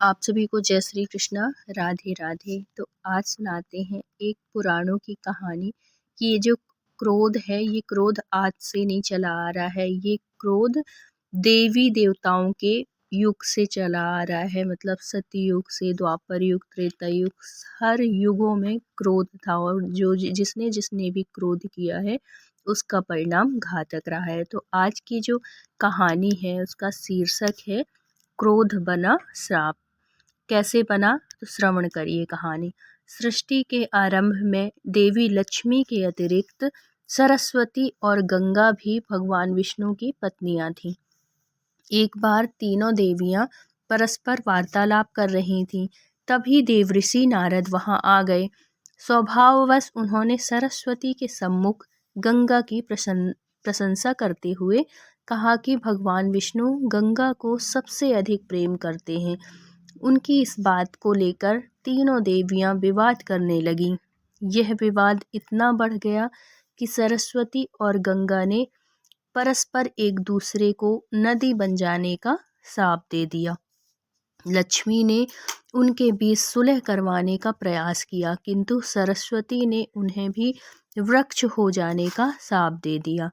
आप सभी को जय श्री कृष्णा, राधे राधे। तो आज सुनाते हैं एक पुराणों की कहानी कि ये जो क्रोध है, ये क्रोध आज से नहीं चला आ रहा है। ये क्रोध देवी देवताओं के युग से चला आ रहा है। मतलब सतयुग से द्वापर युग, त्रेता युग, हर युगों में क्रोध था और जो जिसने जिसने भी क्रोध किया है उसका परिणाम घातक रहा है। तो आज की जो कहानी है उसका शीर्षक है क्रोध बना श्राप। कैसे बना, तो श्रवण करिए कहानी। सृष्टि के आरंभ में देवी लक्ष्मी के अतिरिक्त सरस्वती और गंगा भी भगवान विष्णु की पत्नियां थीं। एक बार तीनों देवियां परस्पर वार्तालाप कर रही थीं। तभी देवऋषि नारद वहां आ गए। स्वभाववश उन्होंने सरस्वती के सम्मुख गंगा की प्रशंसा करते हुए कहा कि भगवान विष्णु गंगा को सबसे अधिक प्रेम करते हैं। उनकी इस बात को लेकर तीनों देवियां विवाद करने लगीं। यह विवाद इतना बढ़ गया कि सरस्वती और गंगा ने परस्पर एक दूसरे को नदी बन जाने का शाप दे दिया। लक्ष्मी ने उनके बीच सुलह करवाने का प्रयास किया, किंतु सरस्वती ने उन्हें भी वृक्ष हो जाने का शाप दे दिया।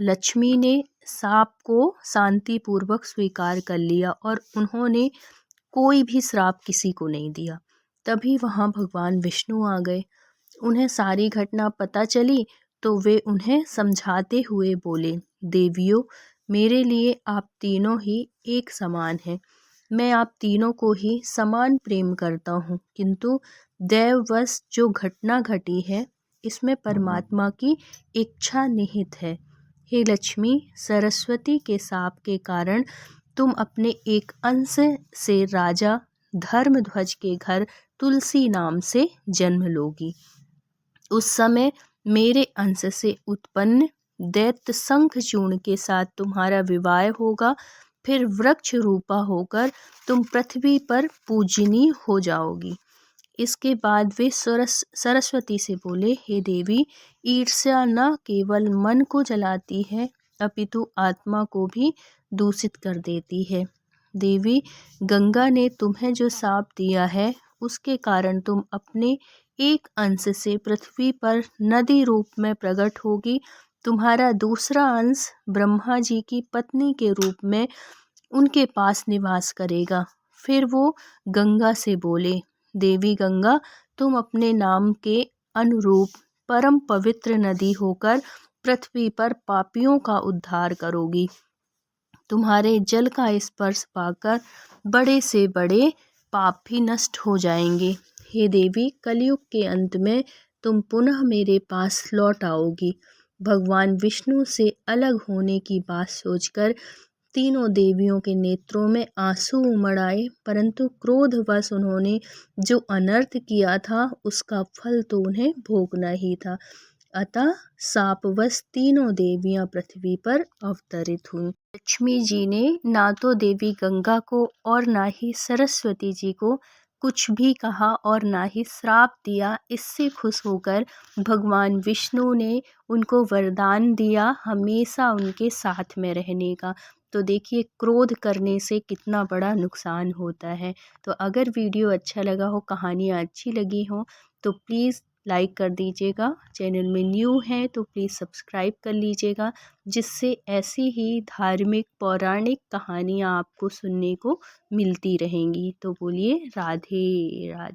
लक्ष्मी ने शाप को शांतिपूर्वक स्वीकार कर लिया और उन्होंने कोई भी श्राप किसी को नहीं दिया। तभी वहाँ भगवान विष्णु आ गए। उन्हें सारी घटना पता चली तो वे उन्हें समझाते हुए बोले, देवियों, मेरे लिए आप तीनों ही एक समान हैं। मैं आप तीनों को ही समान प्रेम करता हूँ, किंतु दैववश जो घटना घटी है इसमें परमात्मा की इच्छा निहित है। हे लक्ष्मी, सरस्वती के शाप के कारण तुम अपने एक अंश से राजा धर्मध्वज के घर तुलसी नाम से जन्म लोगी। उस समय मेरे अंश से उत्पन्न दैत्य शंखचूर्ण के साथ तुम्हारा विवाह होगा। फिर वृक्ष रूपा होकर तुम पृथ्वी पर पूजनीय हो जाओगी। इसके बाद वे सरस्वती से बोले, हे देवी, ईर्ष्या न केवल मन को जलाती है अपितु आत्मा को भी दूषित कर देती है। देवी, गंगा ने तुम्हें जो शाप दिया है उसके कारण तुम अपने एक अंश से पृथ्वी पर नदी रूप में प्रकट होगी। तुम्हारा दूसरा अंश ब्रह्मा जी की पत्नी के रूप में उनके पास निवास करेगा। फिर वो गंगा से बोले, देवी गंगा, तुम अपने नाम के अनुरूप परम पवित्र नदी होकर पृथ्वी पर पापियों का उद्धार करोगी। तुम्हारे जल का स्पर्श पाकर बड़े से बड़े पाप भी नष्ट हो जाएंगे। हे देवी, कलयुग के अंत में तुम पुनः मेरे पास लौट आओगी। भगवान विष्णु से अलग होने की बात सोचकर तीनों देवियों के नेत्रों में आंसू उमड़ आए, परंतु क्रोधवश उन्होंने जो अनर्थ किया था उसका फल तो उन्हें भोगना ही था। अतः शापवश तीनों देवियां पृथ्वी पर अवतरित हुईं। लक्ष्मी जी ने ना तो देवी गंगा को और ना ही सरस्वती जी को कुछ भी कहा और ना ही श्राप दिया। इससे खुश होकर भगवान विष्णु ने उनको वरदान दिया हमेशा उनके साथ में रहने का। तो देखिए, क्रोध करने से कितना बड़ा नुकसान होता है। तो अगर वीडियो अच्छा लगा हो, कहानियाँ अच्छी लगी हो, तो प्लीज़ लाइक कर दीजिएगा। चैनल में न्यू है तो प्लीज़ सब्सक्राइब कर लीजिएगा, जिससे ऐसी ही धार्मिक पौराणिक कहानियाँ आपको सुनने को मिलती रहेंगी। तो बोलिए राधे राधे।